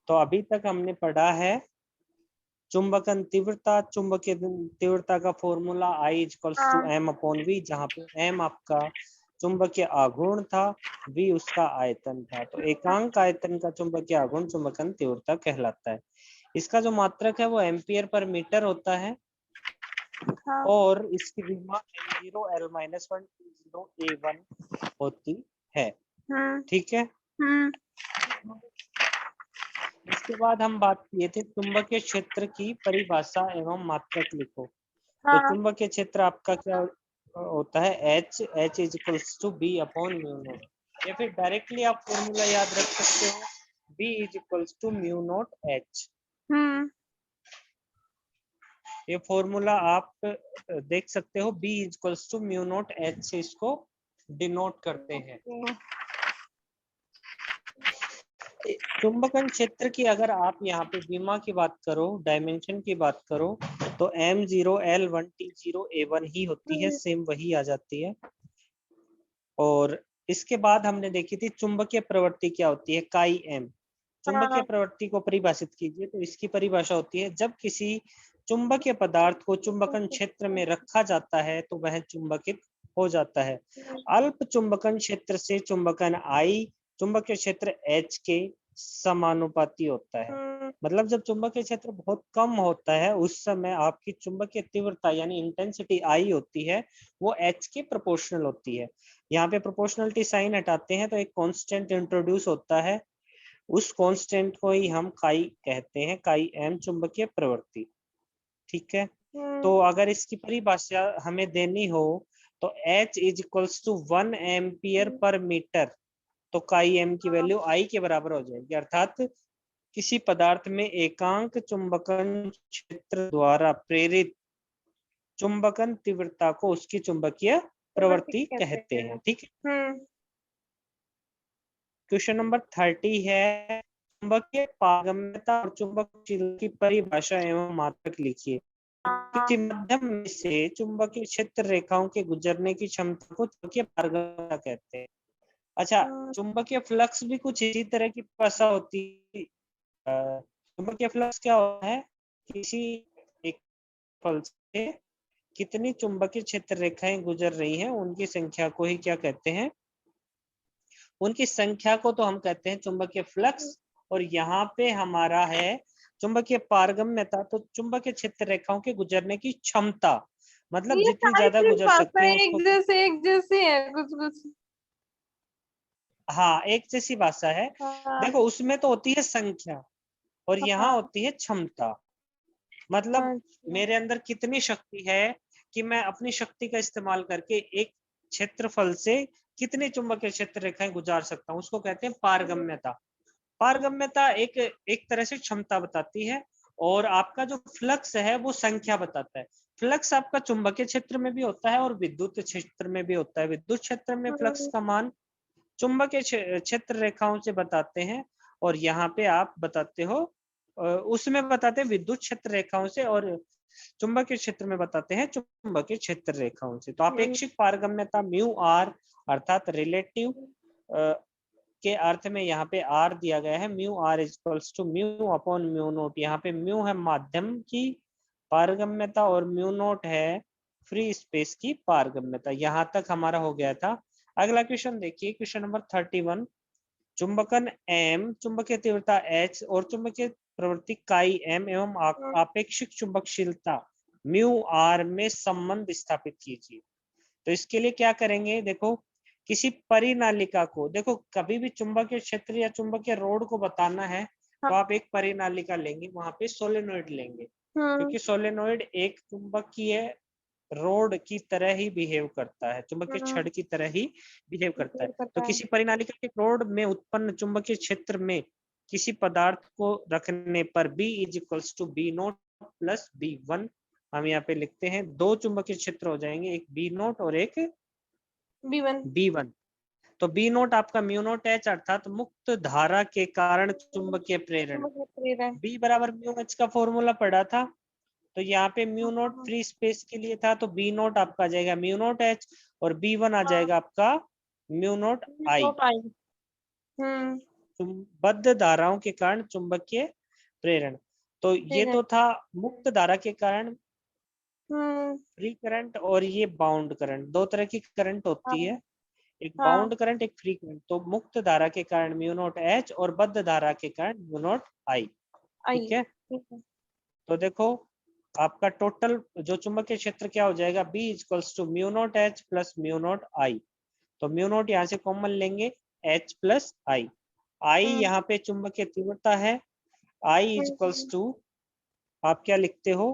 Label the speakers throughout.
Speaker 1: तो अभी तक हमने पढ़ा है चुंबकन तीव्रता। चुंबकीय तीव्रता का formula I equals to m upon v, जहाँ पे m आपका चुंबकीय आघूर्ण था, v उसका आयतन था। तो एकांक आयतन का चुंबकीय आघूर्ण चुंबकन तीव्रता कहलाता है। इसका जो मात्रक है वो एम्पियर पर मीटर होता है। और इसकी विमा M0L-1 T0A1 होती है। ठीक है। इसके बाद हम बात किए थे चुंबकीय क्षेत्र की परिभाषा एवं मात्रक लिखो। तो चुंबकीय क्षेत्र आपका क्या होता है? H is equals to B upon mu naught, या फिर डायरेक्टली आप फॉर्मूला याद रख सकते हो, B is equals to mu naught H। ये फॉर्मूला आप देख सकते हो, B is equals to mu naught H से इसको डिनोट करते हैं। चुंबकन क्षेत्र की अगर आप यहाँ पे विमा की बात करो, डायमेंशन की बात करो, तो M0L1 T0A1 ही होती है, सेम वही आ जाती है। और इसके बाद हमने देखी थी चुंबकीय प्रवृत्ति क्या होती है, काई M। चुंबकीय प्रवृत्ति को परिभाषित कीजिए, तो इसकी परिभाषा होती है जब किसी चुंबकीय पदार्थ को चुंबकन क्षेत्र में रखा जाता है तो वह चुंबकित हो जाता है। अल्प चुंबकन क्षेत्र से चुंबकन I चुंबकीय क्षेत्र H के समानुपाती होता है। मतलब जब चुंबकीय क्षेत्र बहुत कम होता है उस समय आपकी चुंबकीय तीव्रता यानी इंटेंसिटी I होती है वो H के प्रोपोर्शनल होती है। यहाँ पे प्रोपोर्शनलिटी साइन हटाते हैं तो एक कांस्टेंट इंट्रोड्यूस होता है, उस कांस्टेंट को ही हम काई कहते हैं, काई M चुंबकीय प्रवृत्ति। ठीक है। तो अगर इसकी परिभाषा हमें देनी हो तो H is equals to 1 ampere पर मीटर, तो काई M की वैल्यू I के बराबर हो जाएगी। अर्थात किसी पदार्थ में एकांक चुंबकन क्षेत्र द्वारा प्रेरित चुंबकन तीव्रता को उसकी चुंबकीय प्रवृत्ति कहते हैं। ठीक है। क्वेश्चन नंबर 30 है चुंबकीय पारगम्यता और चुंबकशीलता की परिभाषा एवं मात्रक लिखिए। किसी माध्यम में से चुंबकीय क्षेत्र रेखाओं के गुजरने की क्षमता को चुंबकीय पारगम्यता कहते हैं। अच्छा, चुंबकीय फ्लक्स भी कुछ इसी तरह की परिभाषा होती है। चुंबकीय फ्लक्स क्या होता है? किसी एक फल से कितनी चुंबकीय क्षेत्र रेखाएं गुजर रही हैं उनकी संख्या को ही क्या कहते हैं? उनकी संख्या को तो हम कहते हैं चुंबकीय फ्लक्स। और यहाँ पे हमारा है चुंबकीय पारगम्यता, तो चुंबकीय क्षेत्र रेखाओं के गुजरने की क्षमता, मतलब जितनी ज्यादा गुजर सकते हैं उसको।
Speaker 2: एक जैसे है कुछ।
Speaker 1: हाँ, एक जैसी भाषा है। देखो उसमें तो होती है संख्या और यहाँ होती है क्षमता। मतलब मेरे अंदर कितनी शक्ति है कि मैं अपनी शक्ति का इस्तेमाल करके एक क्षेत्रफल से कितने चुंबकीय क्षेत्र रेखाएं गुजार सकता हूँ, उसको कहते हैं पारगम्यता। पारगम्यता एक तरह से क्षमता बताती है और आपका जो फ्लक्स है वो संख्या बताता है। फ्लक्स आपका चुंबकीय क्षेत्र में भी होता है और विद्युत क्षेत्र में भी होता है। विद्युत क्षेत्र में फ्लक्स का मान चुंबकीय क्षेत्र रेखाओं से बताते हैं और यहाँ पे आप बताते हो उसमें बताते हैं विद्युत क्षेत्र रेखाओं से, और चुंबकीय क्षेत्र में बताते हैं चुंबकीय क्षेत्र रेखाओं से। तो अपेक्षिक पारगम्यता म्यू आर अर्थात रिलेटिव के अर्थ में यहाँ पे आर दिया गया है। Mu R equals to mu upon mu naught. यहाँ पे म्यू है माध्यम की पारगम्यता और म्यू नोट है फ्री स्पेस की पारगम्यता। यहाँ तक हमारा हो गया था। अगला क्वेश्चन देखिए, क्वेश्चन नंबर 31। चुंबकन M चुंबकीय तीव्रता H और चुंबकीय प्रवृत्ति काई M एवं आपेक्षिक चुंबकशीलता म्यू R में संबंध स्थापित कीजिए। तो इसके लिए क्या करेंगे? देखो किसी परिनालिका को, देखो कभी भी चुंबकीय क्षेत्र या चुंबकीय रोड को बताना है तो आप एक परिनालिका लेंगे, वहां पे सोलेनोइड लेंगे, क्योंकि सोलेनोइड एक चुंबकीय रोड की तरह ही बिहेव करता है, चुंबकीय छड़ की तरह ही बिहेव करता है। तो किसी परिनालिका के रोड में उत्पन्न चुंबकीय क्षेत्र में किसी पदार्थ को रखने पर B is equals to B naught plus B1 हम यहाँ पे लिखते हैं। दो चुंबकीय क्षेत्र हो जाएंगे, एक B नोट और एक B1। तो B नोट आपका म्यू नोट H अर्थात मुक्त धारा के कारण चुंबकीय प्रेरण। B बराबर म्यू H का फॉर्मूला पढ़ा था, तो यहाँ पे म्यू नोट फ्री स्पेस के लिए था, तो B नोट आपका आ जाएगा म्यू नोट H और B1 आ जाएगा आपका म्यू नोट I। बद्ध धाराओं के कारण चुंबकीय प्रेरण। तो ये तो था मुक्त धारा के कारण फ्री करंट, और ये बाउंड करंट। दो तरह की करंट होती है, एक बाउंड करंट, एक फ्री करंट। तो मुक्त धारा के कारण म्यू नॉट एच और बद्ध धारा के कारण म्यू नॉट आई। ठीक है, तो देखो आपका टोटल जो चुंबकीय क्षेत्र क्या हो जाएगा, B equals to mu naught H plus mu naught I. तो म्यू नॉट यहाँ से कॉमन लेंगे, H प्लस आई। आई यहाँ पे चुंबकीय तीव्रता है, आई इक्वल्स टू आप क्या लिखते हो,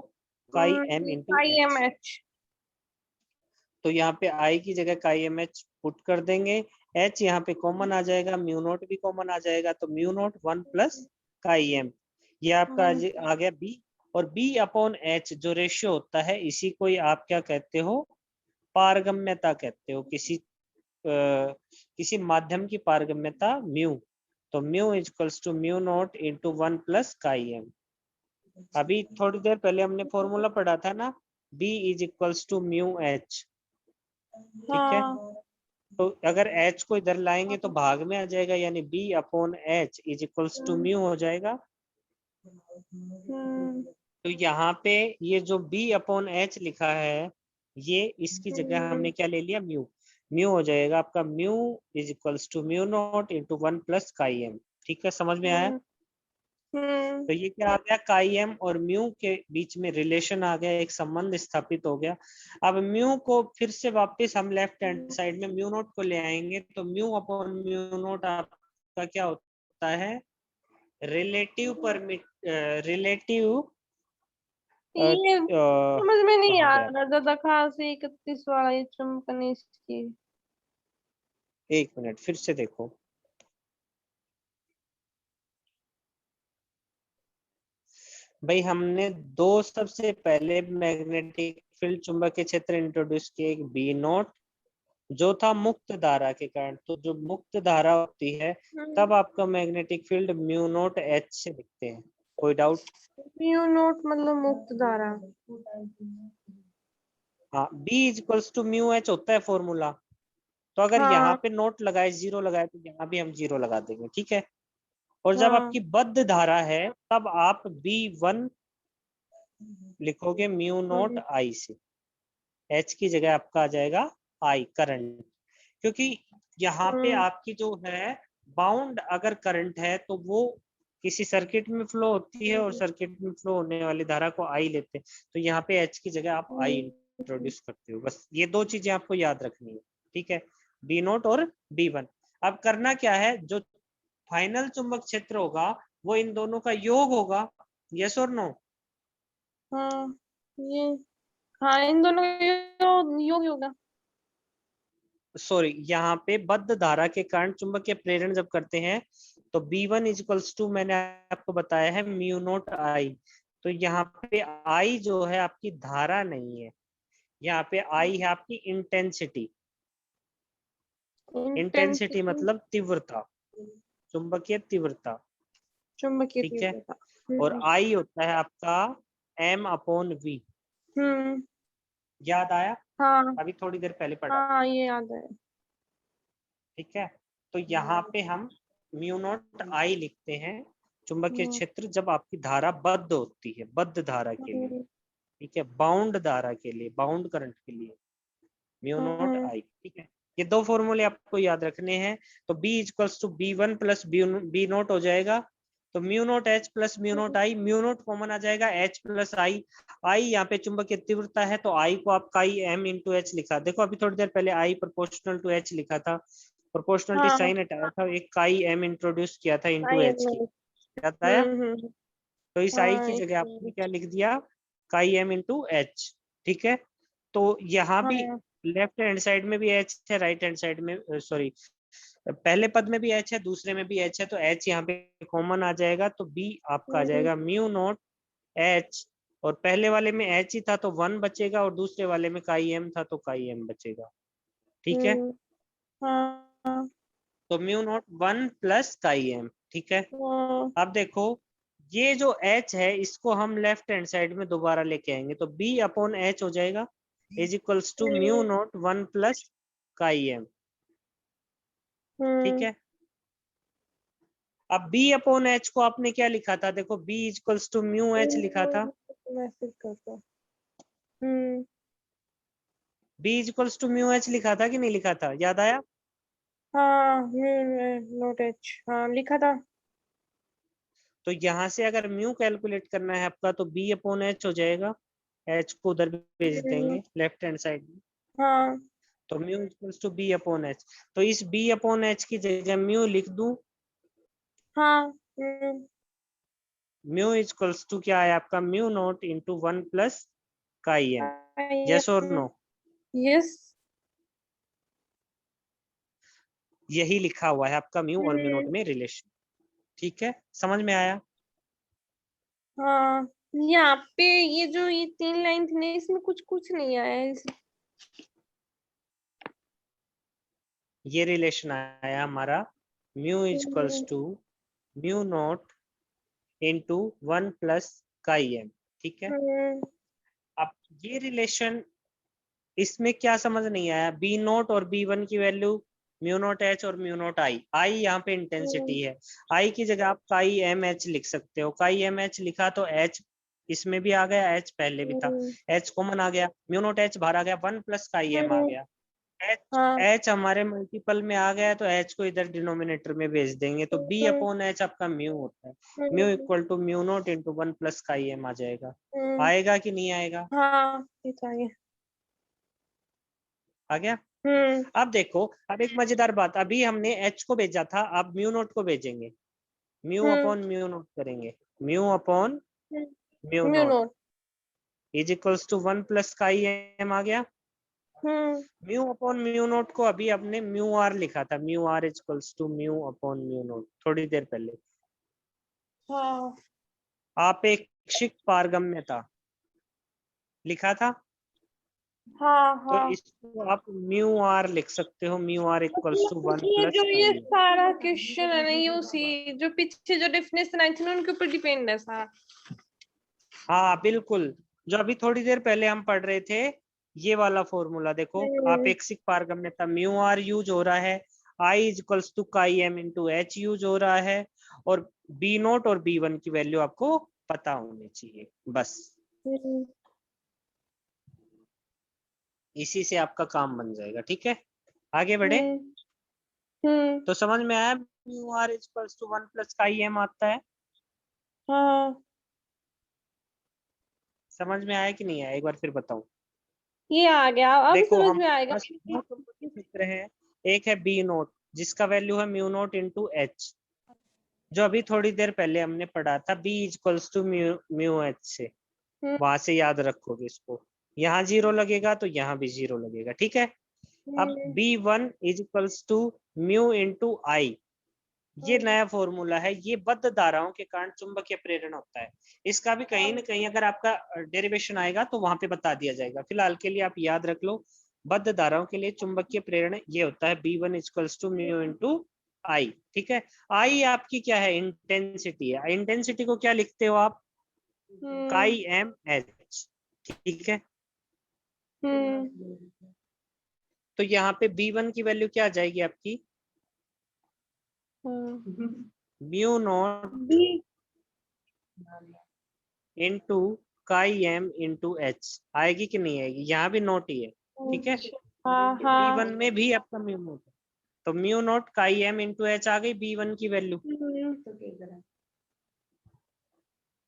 Speaker 1: काई एम इंटू एच। तो यहाँ पे आई की जगह काई एम एच पुट कर देंगे, एच यहाँ पे कॉमन आ जाएगा, म्यू नॉट भी कॉमन आ जाएगा, तो mu naught 1 plus chi M, ये आपका आ गया बी। और बी अपॉन एच जो रेशियो होता है, इसी को ही आप क्या कहते हो, पारगम्यता कहते हो। किसी माध्यम की पारगम्यता म्यू। तो mu equals to mu naught into 1 plus chi M. अभी थोड़ी देर पहले हमने फॉर्मूला पढ़ा था ना, B is equals to mu H. ठीक है, तो अगर H को इधर लाएंगे तो भाग में आ जाएगा, यानी B upon H is equals to mu हो जाएगा। तो यहाँ पे ये जो B अपॉन एच लिखा है, ये इसकी जगह हमने क्या ले लिया, म्यू। म्यू हो जाएगा आपका mu is equals to mu naught into 1 plus chi M. ठीक है, समझ में आया। तो ये क्या आ गया, काई एम और म्यू के बीच में रिलेशन आ गया, एक संबंध स्थापित हो गया। अब म्यू को फिर से वापस हम लेफ्ट हैंड साइड में म्यू नोट को ले आएंगे, तो म्यू अपॉन म्यू नोट आपका क्या होता है, रिलेटिव परमिट, रिलेटिव
Speaker 2: ये समझ में नहीं आ
Speaker 1: गया,
Speaker 2: रहा ज्यादा खास 31 वाला ये चुंबकन इसकी।
Speaker 1: एक मिनट फिर से देखो। भाई हमने दो सबसे पहले मैग्नेटिक फील्ड चुंबकीय क्षेत्र इंट्रोड्यूस किए, एक बी नोट जो था मुक्त धारा के कारण। तो जो मुक्त धारा होती है तब आपका magnetic field mu naught H से दिखते हैं। कोई डाउट?
Speaker 2: म्यू नोट मतलब मुक्त धारा।
Speaker 1: हाँ, B equals to mu H होता है फॉर्मूला। तो अगर यहाँ पे नोट लगाए, जीरो लगाए, तो यहाँ भी हम जीरो लगा देंगे। ठीक है, और जब आपकी बद्ध धारा है तब आप B1 लिखोगे म्यू नोट आई से, एच की जगह आपका आ जाएगा आई करंट। क्योंकि यहाँ पे आपकी जो है बाउंड अगर करंट है तो वो किसी सर्किट में फ्लो होती है, और सर्किट में फ्लो होने वाली धारा को आई लेते हैं। तो यहाँ पे एच की जगह आप आई इंट्रोड्यूस करते हो। बस ये दो चीजें आपको याद रखनी है। ठीक है, बी नोट और B1। अब करना क्या है, जो फाइनल चुंबक क्षेत्र होगा वो इन दोनों का योग होगा। यस और नो?
Speaker 2: ये हाँ, इन दोनों का योग होगा।
Speaker 1: सॉरी, यहाँ पे बद्ध धारा के कारण चुंबकीय प्रेरण जब करते हैं तो B1 इक्वल्स टू मैंने आपको बताया है म्यू नोट आई। तो यहाँ पे आई जो है आपकी धारा नहीं है, यहाँ पे आई है आपकी इंटेंसिटी। इंटेंसिटी मतलब तीव्रता, चुंबकीय तीव्रता।
Speaker 2: चुंबकीय
Speaker 1: ठीक है,
Speaker 2: तीव्रता।
Speaker 1: और आई होता है आपका M अपॉन V। याद आया?
Speaker 2: हाँ
Speaker 1: अभी थोड़ी देर पहले पढ़ा।
Speaker 2: हाँ, ये याद है।
Speaker 1: ठीक है, तो यहाँ पे हम म्यू नॉट आई लिखते हैं चुंबकीय क्षेत्र जब आपकी धारा बद्ध होती है, बद्ध धारा के लिए। ठीक है, बाउंड धारा के लिए, बाउंड करंट के लिए म्यू नॉट आई। ठीक है, ये दो फॉर्मूले आपको याद रखने हैं। तो B equals to B1 plus B naught हो जाएगा। तो mu naught H plus mu naught I, mu naught common आ जाएगा, H प्लस आई। आई यहाँ पे चुंबकीय तीव्रता है, तो आई को आप काई M इंटू एच लिखा। देखो अभी थोड़ी देर पहले आई प्रोपोर्शनल टू एच लिखा था, प्रोपोर्शनलिटी साइन हटाया था, एक काई M इंट्रोड्यूस किया था इंटू एच की। याद आया? तो इस आई की जगह आपने क्या लिख दिया, काई M इंटू एच। ठीक है, तो यहाँ भी लेफ्ट हैंड साइड में भी एच है, राइट हैंड साइड में, सॉरी, पहले पद में भी एच है, दूसरे में भी एच है, तो एच यहाँ पे कॉमन आ जाएगा। तो बी आपका आ जाएगा म्यू नोट एच, और पहले वाले में एच ही था तो 1 बचेगा, और दूसरे वाले में काई एम था तो काई एम बचेगा। ठीक है, तो mu naught 1 plus chi M. ठीक है, अब देखो ये जो H है इसको हम लेफ्ट हैंड साइड में दोबारा लेके आएंगे, तो B अपॉन एच हो जाएगा is equals to mu naught 1 plus chi M. ठीक है, अब b अपॉन h को आपने क्या लिखा था, देखो b equals to mu h लिखा था,
Speaker 2: मैसेज करता। हम्म।
Speaker 1: b equals to mu h लिखा था कि नहीं लिखा था, याद आया?
Speaker 2: हाँ नोट एच, हाँ लिखा था।
Speaker 1: तो यहाँ से अगर म्यू कैलकुलेट करना है आपका तो b अपॉन h हो जाएगा, h को उधर भेज
Speaker 2: हम्म,
Speaker 1: देंगे लेफ्ट हैंड साइड में,
Speaker 2: हाँ
Speaker 1: तो mu equals to b upon h। तो इस b अपॉन h की जगह म्यू लिख दूं,
Speaker 2: हाँ।
Speaker 1: म्यू इक्वल्स टू क्या है आपका, mu naught into 1 plus chi M, yes और नो?
Speaker 2: यस।
Speaker 1: यही लिखा हुआ है आपका म्यू और म्यू नॉट में रिलेशन, ठीक है, समझ में आया?
Speaker 2: हाँ, यहाँ पे ये जो ये 3 लाइन थी ना, इसमें कुछ कुछ नहीं आया है
Speaker 1: ये रिलेशन आया हमारा mu equals to mu naught into 1 plus chi M, ठीक है। अब ये रिलेशन, इसमें क्या समझ नहीं आया, बी नोट और बी वन की वैल्यू म्यू नोट एच और म्यू नोट आई, आई यहाँ पे इंटेंसिटी है, आई की जगह आप काई एम एच लिख सकते हो, काई एम एच लिखा तो एच इसमें भी आ गया, एच पहले भी था, एच कॉमन आ गया, म्यू नोट एच बाहर आ गया, 1 प्लस काई एम आ गया, एच
Speaker 2: हाँ।
Speaker 1: एच हमारे मल्टीपल में आ गया, तो एच को इधर डिनोमिनेटर में भेज देंगे, तो बी अपॉन एच आपका म्यू होता है, mu equal to mu naught into 1 plus chi M आ जाएगा, आएगा कि नहीं आएगा?
Speaker 2: हाँ ये तो आगे।
Speaker 1: आ गया। अब देखो, अब एक मजेदार बात, अभी हमने एच को भेजा था, अब म्यू नोट को भेजेंगे, म्यू अपॉन म्यू नोट करेंगे, mu upon mu
Speaker 2: mu
Speaker 1: naught
Speaker 2: naught.
Speaker 1: Is equals to 1 plus chi M आ गया, म्यू अपॉन म्यू नोट को अभी हमने म्यू आर लिखा था, mu R equals to mu upon mu naught थोड़ी देर पहले,
Speaker 2: हाँ
Speaker 1: आपेक्षिक पारगम्यता लिखा था,
Speaker 2: हाँ
Speaker 1: तो
Speaker 2: हाँ।
Speaker 1: इसको आप म्यू आर लिख सकते हो, म्यू आर इक्वल्स टू 1
Speaker 2: ये
Speaker 1: प्लस
Speaker 2: जो ये
Speaker 1: काई एम।
Speaker 2: सारा क्वेश्चन है ना, ये उसी जो पीछे जो डेफिनेशन आई थी ना, उनके ऊपर डिपेंड है सारा।
Speaker 1: हाँ बिल्कुल, जो अभी थोड़ी देर पहले हम पढ़ रहे थे, ये वाला फॉर्मूला देखो, आपेक्षिक पारगम्यता म्यू आर यूज हो रहा है, I equals to chi M into H use हो रहा है, और बी नोट और बी वन की वैल्यू आपको पता होनी चाहिए, बस इसी से आपका काम बन जाएगा, ठीक है, आगे बढ़े। तो समझ में आया, mu R equals to 1 plus chi M आता है,
Speaker 2: हाँ
Speaker 1: समझ में आया कि नहीं आया, एक बार फिर बताऊं।
Speaker 2: ये आ गया, अब
Speaker 1: देखो
Speaker 2: समझ
Speaker 1: हम
Speaker 2: में आएगा।
Speaker 1: बस दो चुंबकीय क्षेत्र हैं, एक है बी नोट जिसका वैल्यू है म्यू नोट इंटू एच, जो अभी थोड़ी देर पहले हमने पढ़ा था, B equals to mu mu H से, वहां से याद रखोगे इसको, यहाँ जीरो लगेगा तो यहाँ भी जीरो लगेगा, ठीक है। अब B one is equals to mu into I, ये नया फॉर्मूला है, ये बद्ध धाराओं के कारण चुंबकीय प्रेरण होता है, इसका भी कहीं ना कहीं अगर आपका डेरिवेशन आएगा तो वहां पे बता दिया जाएगा, फिलहाल के लिए आप याद रख लो, बद्ध धाराओं के लिए चुंबकीय प्रेरण ये होता है B one equals to mu into I, ठीक है। आई आपकी क्या है, इंटेंसिटी है, इंटेंसिटी को क्या लिखते हो आप, काई एम एच, ठीक है। तो यहाँ पे बी वन की वैल्यू क्या आ जाएगी आपकी, mu naught into chi M into H आएगी कि नहीं आएगी, यहाँ भी नोट ही है, ठीक है,
Speaker 2: हाँ
Speaker 1: बी
Speaker 2: हाँ।
Speaker 1: वन में भी आपका म्यू नोट है, तो mu naught chi M into H आ गई बी वन की वैल्यू।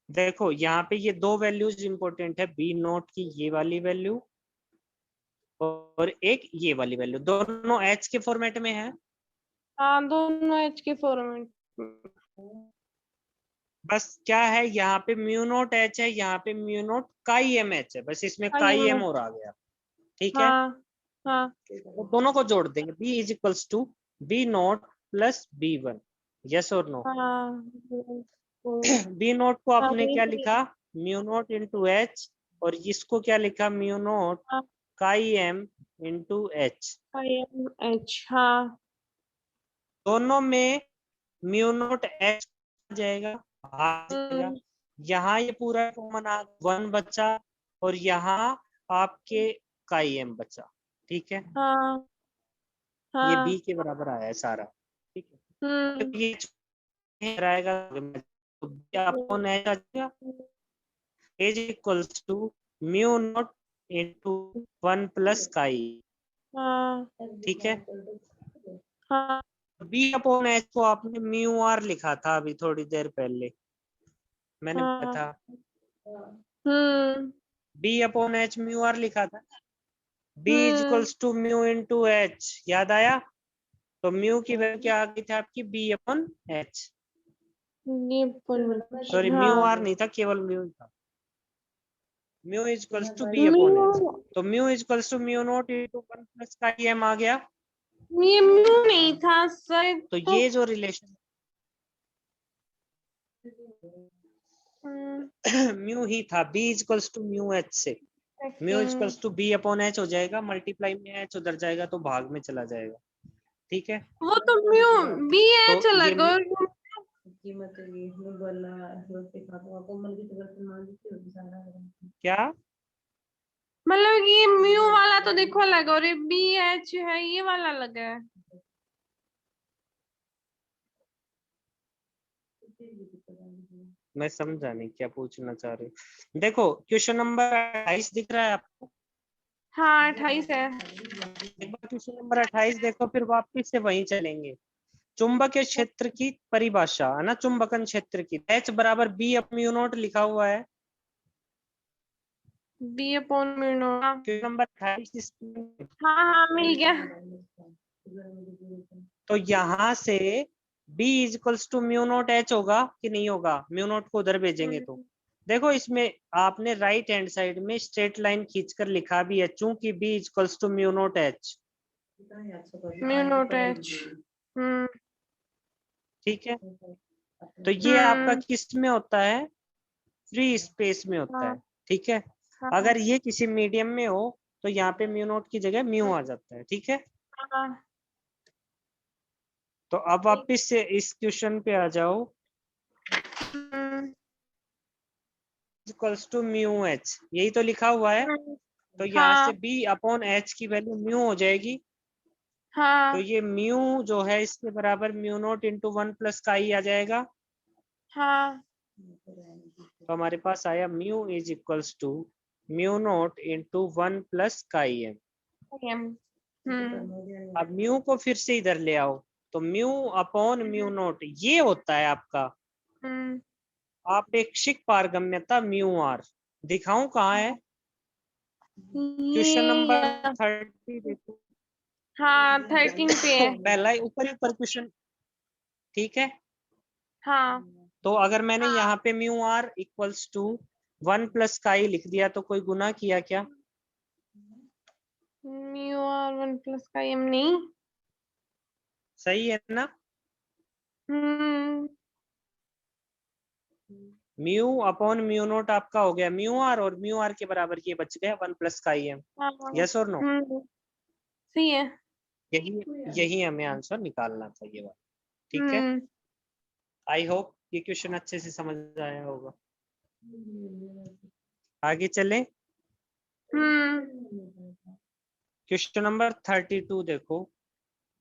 Speaker 1: देखो यहाँ पे ये दो वैल्यूज इंपॉर्टेंट है, बी नोट की ये वाली वैल्यू और एक ये वाली वैल्यू, दोनों एच के फॉर्मेट में है,
Speaker 2: हाँ दोनों एच के फॉर्मेट।
Speaker 1: बस क्या है यहाँ पे म्यू नोट एच है, यहाँ पे mu naught chi M H है, बस इसमें काई एम और आ गया, ठीक है।
Speaker 2: हाँ हाँ।
Speaker 1: तो दोनों को जोड़ देंगे, B is equals to B naught plus B one, yes और नो?
Speaker 2: हाँ
Speaker 1: बी नोट को
Speaker 2: हाँ
Speaker 1: आपने क्या लिखा, म्यू नोट इंटू एच, और इसको क्या लिखा, mu naught chi M into H,
Speaker 2: H. हाँ
Speaker 1: दोनों में म्यू नोट एच जाएगा, आ जाएगा, यहाँ ये पूरा कॉमन आ वन बचा, और यहाँ आपके काई एम बचा, ठीक है,
Speaker 2: हाँ
Speaker 1: ये
Speaker 2: हाँ।
Speaker 1: बी के बराबर आया है सारा, ठीक है, तो ये आएगा तो B अपॉन H आ जाएगा, H equals to mu naught into 1 plus chi. ठीक है,
Speaker 2: हाँ
Speaker 1: B अपॉन H को आपने म्यू आर लिखा था अभी थोड़ी देर पहले, मैंने बताया था। B upon H mu R लिखा था, B is equals to mu into H, याद आया? तो म्यू की वैल्यू क्या आ गई थी आपकी? B upon H। Sorry, mu R नहीं था, केवल म्यू था। Mu is equals to B upon H, तो mu is equals to mu naught into 1 plus chi m आ गया।
Speaker 2: ये म्यू नहीं था सर,
Speaker 1: तो ये जो रिलेशन म्यू ही था, B is equals to mu H से। Mu is equals to B upon H हो जाएगा, मल्टीप्लाई में H उधर जाएगा तो भाग में चला जाएगा। ठीक है,
Speaker 2: वो तो म्यू बी एच
Speaker 1: तो
Speaker 2: अलग और
Speaker 1: क्या
Speaker 2: मतलब ये म्यू वाला तो देखो अलग और ये बी एच है, ये वाला अलग है।
Speaker 1: मैं समझा नहीं क्या पूछना चाह रहे हो। देखो क्वेश्चन नंबर 28 दिख रहा है आपको?
Speaker 2: हाँ 28 है।
Speaker 1: एक बार क्वेश्चन नंबर 28 देखो, फिर वापस से वहीं चलेंगे। चुंबकीय क्षेत्र की परिभाषा है ना, चुंबकन क्षेत्र की, H बराबर B अपॉन म्यू नॉट लिखा हुआ है।
Speaker 2: B upon mu naught.
Speaker 1: Question number 28।
Speaker 2: हाँ हाँ मिल गया।
Speaker 1: तो यहाँ से B is equals to mu naught H होगा कि नहीं होगा? म्यू नॉट को उधर भेजेंगे तो देखो, इसमें आपने राइट हैंड साइड में स्ट्रेट लाइन खींचकर लिखा भी है, चूंकि B is equals to mu naught H।
Speaker 2: Mu naught H.
Speaker 1: ठीक है, तो ये आपका किस में होता है? फ्री स्पेस में होता है। ठीक है, अगर ये किसी मीडियम में हो तो यहाँ पे म्यू नॉट की जगह म्यू आ जाता है। ठीक है, तो अब वापिस से इस क्वेश्चन पे आ जाओ। इक्वल्स टू म्यू H, यही तो लिखा हुआ है। तो यहाँ से B अपॉन H की वैल्यू म्यू हो जाएगी। तो ये म्यू जो है इसके बराबर म्यू नॉट इंटू 1 प्लस काई आ जाएगा। तो हमारे पास आया mu is equals to mu naught into 1 plus chi m। अब म्यू को फिर से इधर ले आओ, तो म्यू अपॉन म्यू नॉट ये होता है आपका आपेक्षिक पारगम्यता म्यू आर। दिखाऊं कहाँ है? क्वेश्चन नंबर 30 देखो।
Speaker 2: हाँ 13 पे है।
Speaker 1: पहला ही ऊपर क्वेश्चन। ठीक है,
Speaker 2: हाँ
Speaker 1: तो अगर मैंने यहाँ पे mu R equals to 1 plus chi लिख दिया तो कोई गुनाह किया क्या?
Speaker 2: म्यू आर 1 प्लस का एम नहीं।
Speaker 1: सही है ना? म्यू अपॉन म्यू नोट आपका हो गया म्यू आर, और म्यू आर के बराबर ये बच गया 1 प्लस काई एम। यस और नो?
Speaker 2: सही है।
Speaker 1: यही हमें आंसर निकालना था, ये वाला। ठीक है, आई होप ये क्वेश्चन अच्छे से समझ आया होगा। आगे चलें। क्वेश्चन नंबर 32 देखो,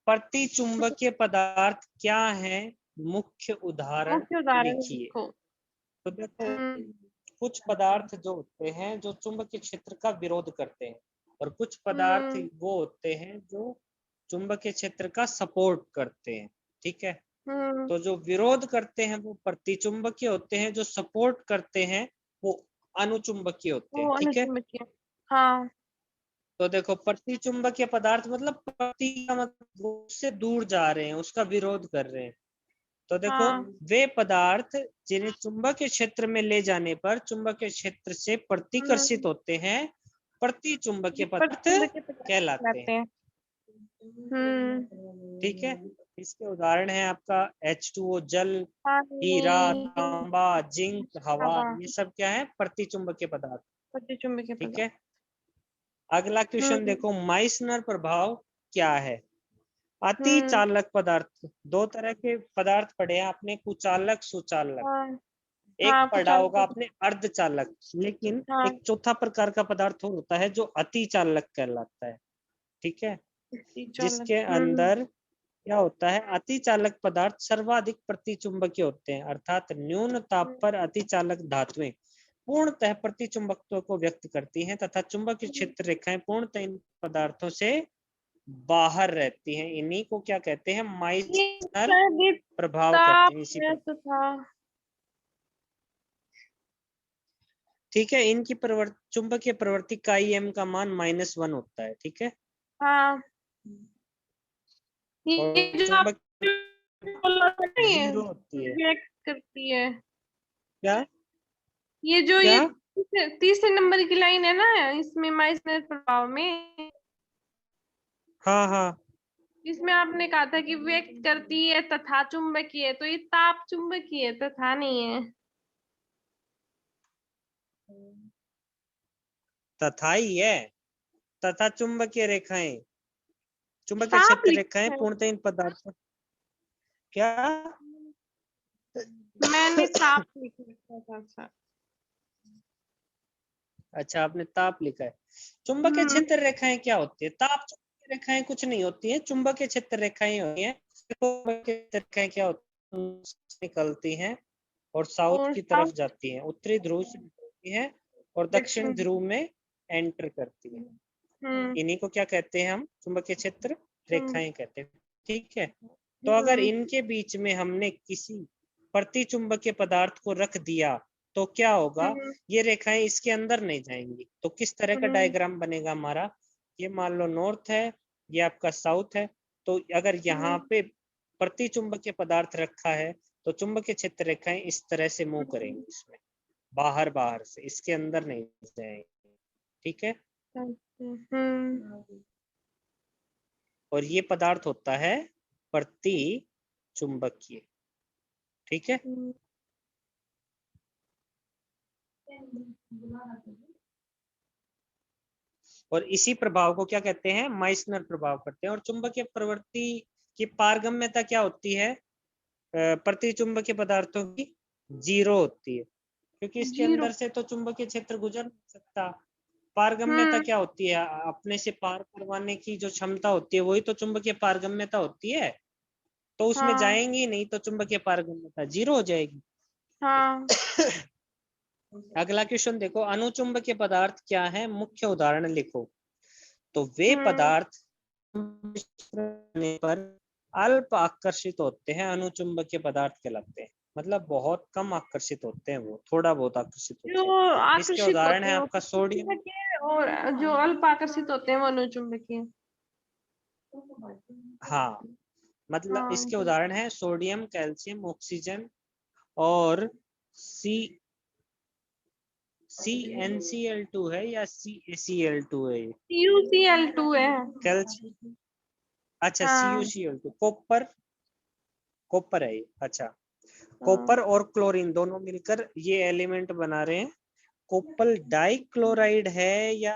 Speaker 1: प्रति चुंबकीय पदार्थ क्या है? मुख्य उदाहरण लिखिए। तो देखो, कुछ पदार्थ जो होते हैं जो चुंबकीय क्षेत्र का विरोध करते हैं, और कुछ पदार्थ वो होते हैं जो चुंबकीय क्षेत्र का सपोर्ट करते हैं। ठीक है, तो जो विरोध करते हैं वो प्रतिचुंबकीय होते हैं, जो सपोर्ट करते हैं वो अनुचुंबकीय होते हैं। ठीक है,
Speaker 2: हाँ।
Speaker 1: तो देखो, प्रतिचुंबकीय पदार्थ मतलब प्रति का मतलब वो उससे दूर जा रहे हैं, उसका विरोध कर रहे हैं। तो देखो, वे पदार्थ जिन्हें चुंबकीय क्षेत्र में ले जाने पर चुंबकीय क्षेत्र से प्रतिकर्षित होते हैं, प्रतिचुंबकीय पदार्थ कहलाते हैं। ठीक है, इसके उदाहरण है आपका H2O जल, हीरा, तांबा, जिंक, हवा, ये सब क्या है? प्रतिचुंबकीय पदार्थ। ठीक है, अगला क्वेश्चन देखो, माइसनर प्रभाव क्या है? अति चालक पदार्थ। दो तरह के पदार्थ पढ़े हैं आपने, कुचालक, सुचालक। एक पढ़ा होगा आपने अर्धचालक, लेकिन एक चौथा प्रकार का पदार्थ होता है जो अति चालक कहलाता है। ठीक है, जिसके अंदर क्या होता है, अतिचालक पदार्थ सर्वाधिक प्रतिचुंबकीय होते हैं, अर्थात न्यून ताप पर अतिचालक धातुएं पूर्णतः प्रतिचुंबकत्व को व्यक्त करती हैं तथा चुंबकीय क्षेत्र रेखाएं पूर्णतः इन पदार्थों से बाहर रहती हैं। इन्हीं को क्या कहते हैं, माइसनर प्रभाव कहते हैं। इसी पर
Speaker 2: था।
Speaker 1: ठीक है, इनकी चुंबकीय प्रवृत्ति का एम का मान -1 होता है। ठीक है,
Speaker 2: हाँ, ये
Speaker 1: और
Speaker 2: जो आप
Speaker 1: चुंबक
Speaker 2: बोला था ना, ये
Speaker 1: 0 होती है।
Speaker 2: रिएक्ट करती है।
Speaker 1: क्या
Speaker 2: ये जो
Speaker 1: क्या
Speaker 2: ये तीसरे नंबर की लाइन है ना, इसमें माइसनर प्रभाव में,
Speaker 1: हाँ हाँ,
Speaker 2: इसमें आपने कहा था कि व्यक्त करती है तथा चुंबकीय, तो ये ताप चुंबकीय तथा नहीं है।
Speaker 1: तथा ही है, तथा चुंबकीय रेखाएं, चुंबकीय
Speaker 2: ताप
Speaker 1: क्षेत्र रेखाएं
Speaker 2: लिखा है,
Speaker 1: पूर्णतः इन पदार्थों, क्या
Speaker 2: मैंने ताप लिख रखा था। अच्छा,
Speaker 1: अच्छा, आपने ताप लिखा है। चुंबकीय क्षेत्र रेखाएं क्या होती है, ताप चुंबकीय रेखाएं कुछ नहीं होती है, चुंबकीय क्षेत्र रेखाएं होती हैं। चुंबकीय क्षेत्र रेखाएं क्या होती हैं, निकलती हैं और साउथ
Speaker 2: और
Speaker 1: की तरफ
Speaker 2: साउथ
Speaker 1: जाती हैं, उत्तरी ध्रुव से निकलती हैं और दक्षिण ध्रुव में एंटर करती है। इन्हीं को क्या कहते हैं हम, चुंबकीय क्षेत्र रेखाएं कहते हैं। ठीक है, तो अगर इनके बीच में हमने किसी प्रतिचुंबकीय पदार्थ को रख दिया तो क्या होगा, ये रेखाएं इसके अंदर नहीं जाएंगी। तो किस तरह का डायग्राम बनेगा हमारा, ये मान लो नॉर्थ है, ये आपका साउथ है, तो अगर यहाँ पे प्रतिचुंबकीय पदार्थ रखा है तो चुंबकीय क्षेत्र रेखाएं इस तरह से मूव करेंगी, इसमें बाहर बाहर से, इसके अंदर नहीं जाएंगे। ठीक है, और ये पदार्थ होता है प्रतिचुंबकीय। ठीक है, और इसी प्रभाव को क्या कहते हैं, माइसनर प्रभाव करते हैं। और चुंबकीय प्रवृत्ति की पारगम्यता क्या होती है, प्रतिचुंबकीय पदार्थों की 0 होती है, क्योंकि इसके अंदर से तो चुंबकीय क्षेत्र गुजर नहीं सकता। पारगम्यता क्या होती है, अपने से पार करवाने की जो क्षमता होती है वही तो चुंबकीय पारगम्यता होती है, तो उसमें जाएंगी नहीं, तो चुंबकीय पारगम्यता 0 हो जाएगी।
Speaker 2: हाँ।
Speaker 1: अगला क्वेश्चन देखो, अनुचुंबकीय पदार्थ क्या है, मुख्य उदाहरण लिखो। तो वे पदार्थ पर अल्प आकर्षित होते हैं, अनुचुंबकीय पदार्थ कहलाते हैं। मतलब बहुत कम आकर्षित होते हैं, वो थोड़ा बहुत आकर्षित होते
Speaker 2: जो
Speaker 1: हैं। इसके
Speaker 2: आकर्षित
Speaker 1: उदाहरण
Speaker 2: होते
Speaker 1: है
Speaker 2: हैं वो
Speaker 1: आपका सोडियम,
Speaker 2: चुंबकीय, और जो अल्प आकर्षित होते हैं वो अनुचुंबकीय।
Speaker 1: हाँ, मतलब
Speaker 2: हाँ,
Speaker 1: इसके उदाहरण है सोडियम, कैल्शियम, ऑक्सीजन और CnCl2 है या CaCl2 है, ये
Speaker 2: CuCl2 है।
Speaker 1: कैल्शियम, अच्छा
Speaker 2: हाँ,
Speaker 1: CuCl2, कॉपर है ये। अच्छा,
Speaker 2: हाँ।
Speaker 1: कॉपर और क्लोरीन दोनों मिलकर ये एलिमेंट बना रहे हैं। कॉपर डाइक्लोराइड है या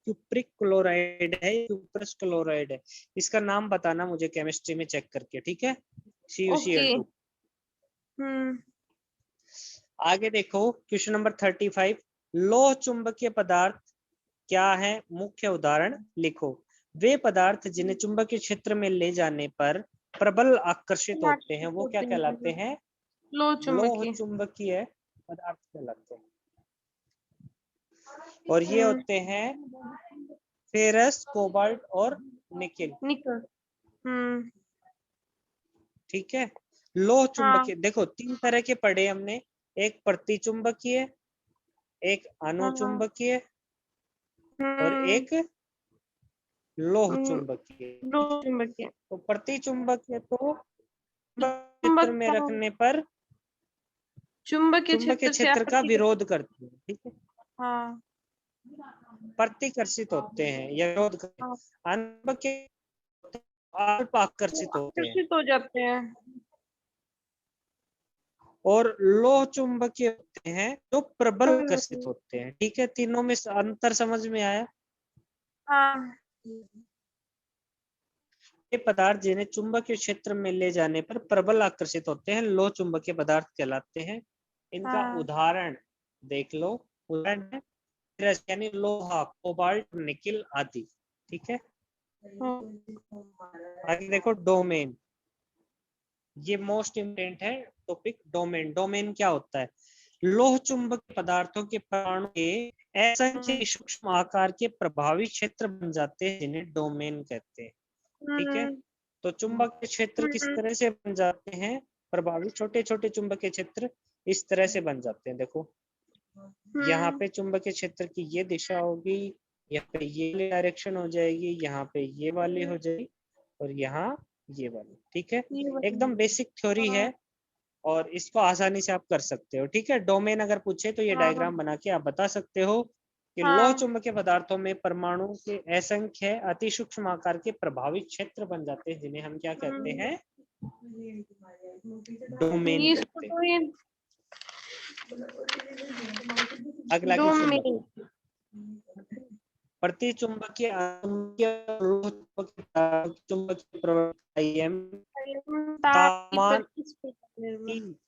Speaker 1: क्यूप्रिक क्लोराइड है, क्यूप्रस क्लोराइड है, इसका नाम बताना मुझे केमिस्ट्री में चेक करके। ठीक है,
Speaker 2: ओके।
Speaker 1: CuCl2। आगे देखो क्वेश्चन नंबर 35, लोह चुंबकीय पदार्थ क्या है, मुख्य उदाहरण लिखो। वे पदार्थ जिन्हें चुंबकीय क्षेत्र में ले जाने पर प्रबल आकर्षित होते हैं वो क्या कहलाते हैं,
Speaker 2: लोह
Speaker 1: लोह
Speaker 2: चुंबकीय।
Speaker 1: चुंबकीय पदार्थ कहलाते हैं। और ये होते हैं फेरस, कोबाल्ट और निकेल।
Speaker 2: निकल।
Speaker 1: ठीक है, लोह
Speaker 2: हाँ,
Speaker 1: चुंबकीय देखो 3 तरह के पढ़े हमने, एक प्रतिचुंबकीय, एक
Speaker 2: हाँ।
Speaker 1: अनुचुंबकीय और एक लोह चुंबकीय।
Speaker 2: लोह चुंबकीय।
Speaker 1: तो प्रतिचुंबकीय तो क्षेत्र
Speaker 2: चुंबक
Speaker 1: में रखने पर
Speaker 2: चुंबकीय
Speaker 1: चुंबकीय
Speaker 2: क्षेत्र से
Speaker 1: क्षेत्र का
Speaker 2: अप्रतिक।
Speaker 1: विरोध करती है। ठीक है,
Speaker 2: हाँ,
Speaker 1: प्रतिकर्षित होते हैं या विरोध करते
Speaker 2: हाँ।
Speaker 1: हैं। अनुचुंबकीय अल्प
Speaker 2: वो
Speaker 1: आकर्षित होते हैं
Speaker 2: आकर्षित हो जाते हैं।
Speaker 1: और लोह चुंबकीय होते हैं जो प्रबल आकर्षित होते हैं। ठीक है, तीनों में अंतर समझ में आया।
Speaker 2: हाँ,
Speaker 1: ये पदार्थ जिन्हें चुंबकीय क्षेत्र में ले जाने पर प्रबल आकर्षित होते हैं लोह चुंबकीय पदार्थ कहलाते हैं। इनका
Speaker 2: हाँ।
Speaker 1: उदाहरण देख लो, उदाहरण है फेरस यानी लोहा, कोबाल्ट, निकेल आदि। ठीक है, आगे देखो डोमेन। ये मोस्ट इम्पोर्टेंट है टॉपिक। डोमेन, डोमेन क्या होता है? लोह चुंबकीय पदार्थों के परमाणु के असंख्य सूक्ष्म आकार के प्रभावी क्षेत्र बन जाते हैं, जिन्हें डोमेन कहते हैं। ठीक है, तो चुंबकीय क्षेत्र किस तरह से बन जाते हैं? प्रभावी छोटे छोटे चुंबकीय क्षेत्र इस तरह से बन जाते हैं। देखो, यहाँ पे चुंबकीय क्षेत्र की ये दिशा होगी, यहाँ पे ये डायरेक्शन हो जाएगी, यहाँ पे ये वाली हो जाएगी, और यहाँ ये वाली। ठीक है, एकदम बेसिक थ्योरी है और इसको आसानी से आप कर सकते हो। ठीक है, डोमेन अगर पूछे तो ये डायग्राम बना के आप बता सकते हो कि लोह चुंबकीय पदार्थों में परमाणु के असंख्य अति सूक्ष्म आकार के प्रभावी क्षेत्र बन जाते हैं, जिन्हें हम क्या कहते हैं? डोमेन कहते हैं। अगला क्वेश्चन, प्रतिचुंबकीय चुंबकीय प्रवृत्ति तापमान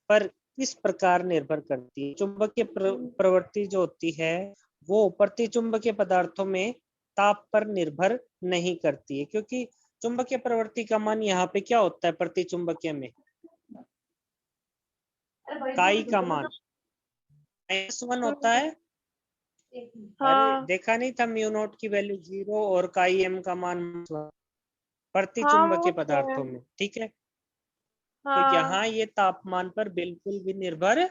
Speaker 1: पर किस प्रकार निर्भर करती है? चुंबकीय प्रवृत्ति जो होती है वो प्रतिचुंबकीय पदार्थों में ताप पर निर्भर नहीं करती है, क्योंकि चुंबकीय प्रवृत्ति का मान यहाँ पे क्या होता है? प्रतिचुंबकीय में काई का मान -1 होता है। अरे देखा नहीं था, म्यू नॉट की वैल्यू 0 और काई एम का मान प्रतिचुंबकीय पदार्थों में। ठीक है, तो यहाँ ये तापमान पर बिल्कुल भी निर्भर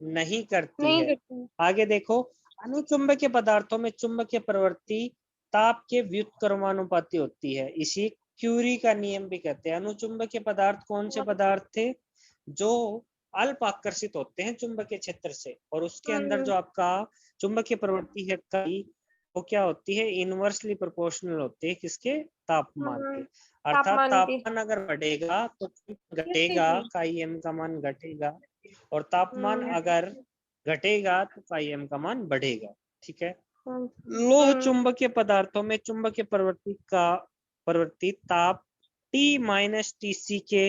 Speaker 1: नहीं करती है। आगे देखो, अनुचुंबकीय पदार्थों में चुंबकीय प्रवृत्ति ताप के व्युत्क्रमानुपाती होती है, इसी क्यूरी का नियम भी कहते हैं। अनुचुंबकीय पदार्थ कौन से पदार्थ थे? जो अल्प आकर्षित होते हैं चुंबकीय क्षेत्र से, और उसके अंदर जो आपका चुंबकीय प्रवृत्ति है काई, वो क्या होती है? इनवर्सली प्रोपोर्शनल होती है किसके? तापमान के। अर्थात तापमान अगर बढ़ेगा तो घटेगा, काई एम का मान घटेगा, और तापमान अगर घटेगा तो काई एम का मान बढ़ेगा। ठीक है, लोह चुंबकीय पदार्थों में चुंबकीय प्रवृत्ति ताप T माइनस TC के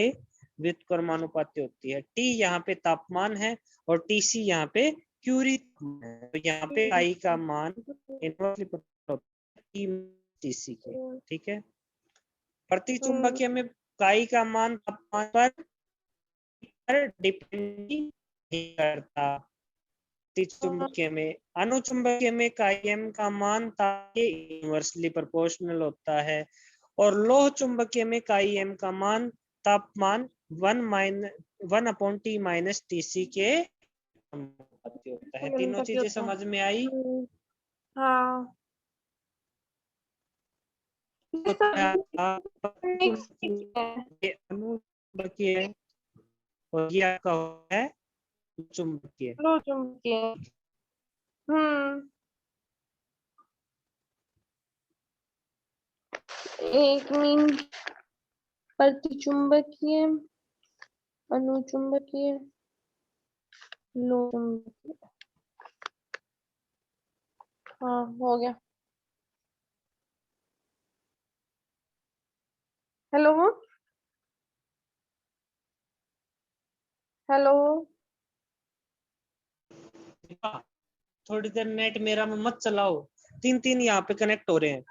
Speaker 1: व्युत्क्रमानुपाती होती है। T यहाँ पे तापमान है और TC यहाँ पे क्यूरी है, तो यहाँ पे I का मान इनवर्सली T TC के। ठीक है, प्रतिचुंबकीय में काई का मान तापमान पर डिपेंड नहीं करता। चुंबकीय में, अनुचुंबकीय में काईएम का मान ताप के इनवर्सली प्रोपोर्शनल होता है, और लोह चुंबकीय में काईएम का मान तापमान 1/T माइनस TC के होता है। तीनों चीजें समझ में आई?
Speaker 2: हाँ,
Speaker 1: अनुचुंबकीय और ये आपका है चुंबकीय।
Speaker 2: एक मिनट, प्रतिचुंबकीय, अनुचुंबकीय, लोह चुंबकीय। हाँ, हो गया। हेलो हेलो,
Speaker 1: थोड़ी देर नेट मेरा में मत चलाओ, 3 यहाँ पे कनेक्ट हो रहे हैं।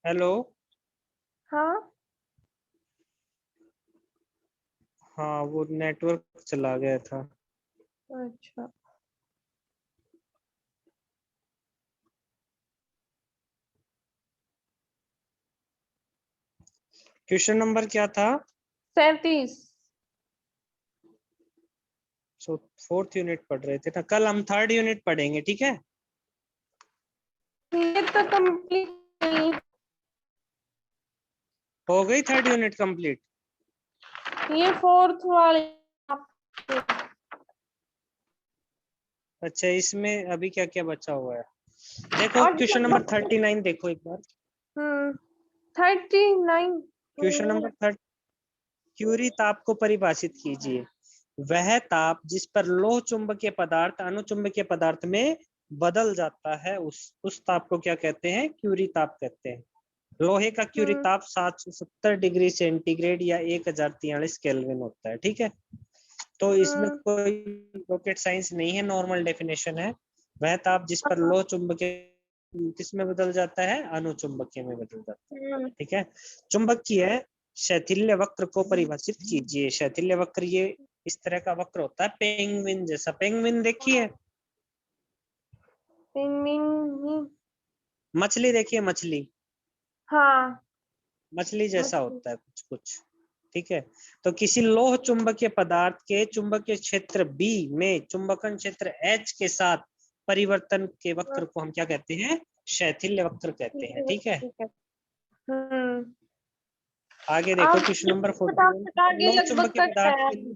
Speaker 1: हेलो,
Speaker 2: हाँ
Speaker 1: हाँ, वो नेटवर्क चला गया था।
Speaker 2: अच्छा,
Speaker 1: क्वेश्चन नंबर क्या था?
Speaker 2: 37।
Speaker 1: सो 4th यूनिट पढ़ रहे थे ना, कल हम 3rd यूनिट पढ़ेंगे। ठीक है,
Speaker 2: ये तो कंप्लीट
Speaker 1: हो गई 3rd यूनिट कंप्लीट।
Speaker 2: ये 4th वाले
Speaker 1: अच्छा, इसमें अभी क्या क्या बचा हुआ है? देखो
Speaker 2: और
Speaker 1: क्वेश्चन नंबर 39 देखो एक बार।
Speaker 2: 39।
Speaker 1: क्वेश्चन नंबर 30, क्यूरी ताप को परिभाषित कीजिए। वह ताप जिस पर लोह चुंबकीय पदार्थ अनुचुंबकीय पदार्थ में बदल जाता है, उस ताप को क्या कहते हैं? क्यूरी ताप कहते हैं। लोहे का क्यूरी ताप 770 डिग्री सेंटीग्रेड या 1043 केल्विन होता है। ठीक है, तो इसमें कोई रॉकेट साइंस नहीं है, नॉर्मल डेफिनेशन है। वह ताप जिस पर लोह चुंबकीय किस में बदल जाता है? अनुचुंबकीय में बदल जाता है। ठीक है, चुंबकीय शैथिल्य वक्र को परिभाषित कीजिए। शैथिल्य वक्र ये इस तरह का वक्र होता है, पेंगुइन जैसा। पेंगुइन देखिए, मछली देखिए, मछली,
Speaker 2: हाँ,
Speaker 1: मछली जैसा होता है कुछ कुछ। ठीक है, तो किसी लोह चुंबकीय पदार्थ के चुंबकीय क्षेत्र बी में चुंबकन क्षेत्र एच के साथ परिवर्तन के वक्र को हम क्या कहते हैं? शैथिल्य वक्र कहते हैं। ठीक है, आगे देखो
Speaker 2: आप
Speaker 1: क्वेश्चन नंबर 41।
Speaker 2: फटाफट आगे
Speaker 1: लोह
Speaker 2: लगभग
Speaker 1: चुंबकीय
Speaker 2: कट
Speaker 1: पदार्थ
Speaker 2: है,
Speaker 1: के लिए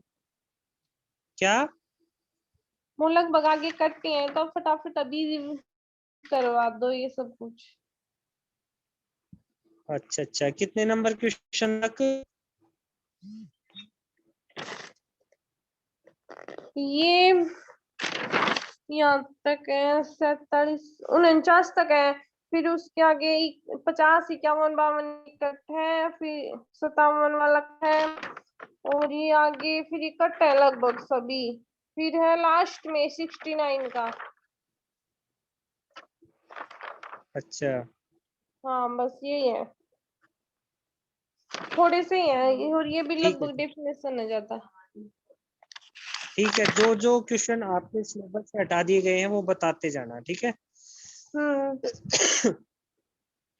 Speaker 1: क्या?
Speaker 2: वो लगभग आगे कटते हैं, तो फटाफट अभी करवा दो ये सब कुछ।
Speaker 1: अच्छा अच्छा, कितने नंबर क्वेश्चन तक?
Speaker 2: ये यहाँ तक है, 47 49 तक है। फिर उसके आगे 50 51 52 कट है, फिर 57 वाला है, और ये आगे फिर ये कट है लगभग सभी। फिर है लास्ट में 69 का।
Speaker 1: अच्छा,
Speaker 2: हाँ, बस यही है, थोड़े से ही है, और ये भी
Speaker 1: ठीक है
Speaker 2: लगभग डेफिनेशन आ जाता है।
Speaker 1: ठीक है, जो जो क्वेश्चन आपके सिलेबस से हटा दिए गए हैं वो बताते जाना। ठीक है,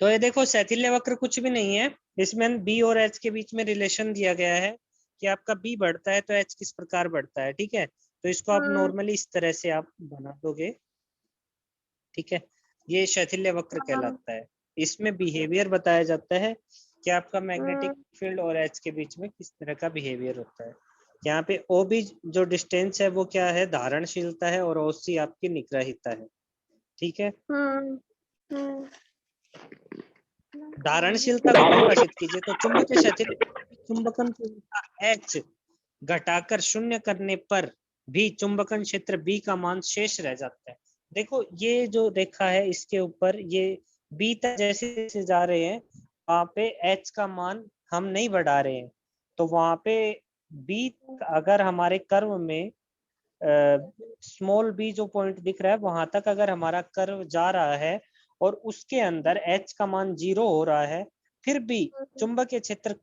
Speaker 1: तो ये देखो शैथिल्य वक्र कुछ भी नहीं है, इसमें बी और एच के बीच में रिलेशन दिया गया है कि आपका बी बढ़ता है तो एच किस प्रकार बढ़ता है। ठीक है, तो इसको आप नॉर्मली इस तरह से आप बना दोगे। ठीक है, ये शैथिल्य वक्र कहलाता है। इसमें बिहेवियर बताया जाता है कि आपका मैग्नेटिक फील्ड और एच के बीच में किस तरह का बिहेवियर होता है। यहाँ पे ओ बी जो डिस्टेंस है वो क्या है? धारणशीलता है, और ओ सी आपकी निग्रहिता है। ठीक है, धारणशीलता को परिभाषित कीजिए। तो चुंबकीय क्षेत्र चुंबकन की एच घटाकर शून्य करने पर भी चुंबकन क्षेत्र बी का मान शेष रह जाता है। देखो ये जो रेखा है इसके ऊपर ये बी तक जैसे जैसे जा रहे हैं वहां पे एच का मान हम नहीं बढ़ा रहे हैं, तो वहां पे बी अगर हमारे कर्व में स्मॉल बी जो पॉइंट दिख रहा है वहां तक अगर हमारा कर्व जा रहा है और उसके अंदर एच का मान 0 हो रहा है, फिर भी चुंबकीय क्षेत्र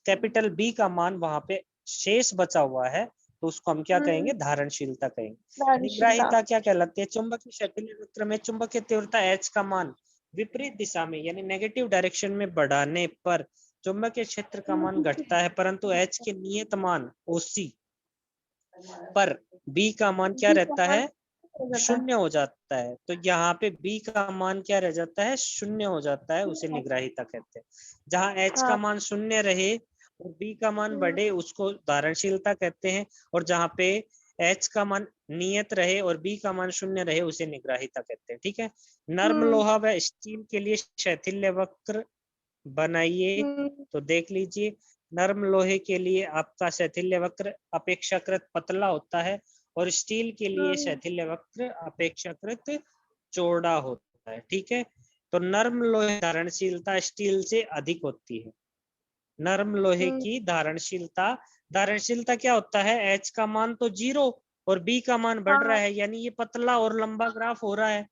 Speaker 1: कैपिटल बी का मान वहां पे शेष बचा हुआ है, तो उसको हम क्या कहेंगे? धारणशीलता कहेंगे। निग्राहिता क्या कहलाती है? चुंबकीय शैथिल्य वक्र में चुंबकीय तीव्रता एच का मान विपरीत दिशा में यानी नेगेटिव डायरेक्शन में बढ़ाने पर चुंबकीय क्षेत्र का मान घटता है, परंतु एच के नियत मान ओसी पर बी का मान क्या रहता है? शून्य हो जाता है। तो यहाँ पे बी का मान क्या रह जाता है? शून्य हो जाता है, उसे निग्राहिता कहते हैं। जहां एच का मान शून्य रहे और बी का मान बढ़े उसको धारणशीलता कहते हैं, और जहाँ पे एच का मान नियत रहे और बी का मान शून्य रहे उसे निग्राहिता कहते हैं। ठीक है, नर्म लोहा व स्टील के लिए शैथिल्य वक्र बनाइए। तो देख लीजिए, नर्म लोहे के लिए आपका शैथिल्य वक्र अपेक्षाकृत पतला होता है और स्टील के लिए शैथिल्य वक्र अपेक्षाकृत चौड़ा होता है। ठीक है, तो नर्म लोहे धारणशीलता स्टील से अधिक होती है। नर्म लोहे की धारणशीलता, धारणशीलता क्या होता है? एच का मान तो 0 और बी का मान बढ़ रहा है, यानी ये पतला और लंबा ग्राफ हो रहा है,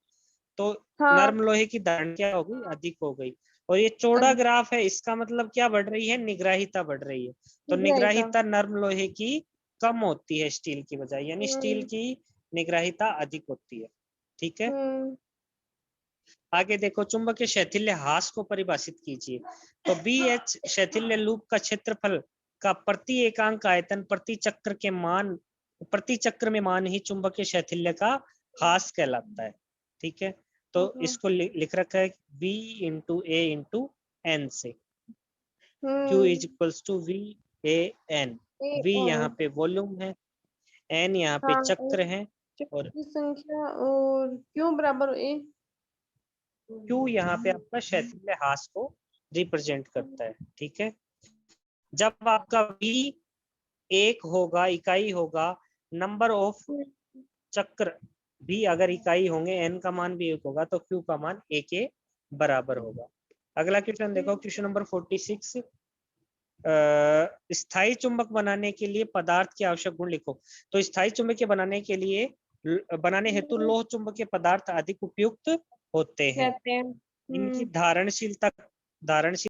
Speaker 1: तो नर्म लोहे की धारण क्या हो गई? अधिक हो गई। और ये चौड़ा ग्राफ है, इसका मतलब क्या बढ़ रही है? निग्राहिता बढ़ रही है। तो निग्राहिता नर्म लोहे की कम होती है स्टील की बजाय, यानी स्टील की निग्राहिता अधिक होती है। ठीक है, आगे देखो, चुंबकीय शैथिल्य हास को परिभाषित कीजिए। तो बी एच शैथिल्य लूप का क्षेत्रफल का प्रति एकांक आयतन प्रति चक्र में मान ही चुंबकीय शैथिल्य का हास कहलाता है। ठीक है, तो इसको लिख रखा है B into A into N से। Q is equals to V A N. V यहाँ पे वॉल्यूम है, एन यहाँ पे चक्र है, और
Speaker 2: की संख्या और क्यों बराबर ए।
Speaker 1: क्यू यहाँ पे आपका क्षैतिज हास को रिप्रेजेंट करता है, ठीक है। जब आपका v एक होगा, इकाई होगा, नंबर ऑफ चक्र भी अगर इकाई होंगे, n का मान भी एक होगा, तो q का मान a के बराबर होगा। अगला क्वेश्चन देखो, क्वेश्चन नंबर 46। स्थायी चुंबक बनाने के लिए पदार्थ के आवश्यक गुण लिखो। तो स्थायी चुंबकीय बनाने हेतु लोह चुंबकीय पदार्थ अधिक उपयुक्त होते हैं।
Speaker 2: कहते हैं
Speaker 1: इनकी धारणशीलता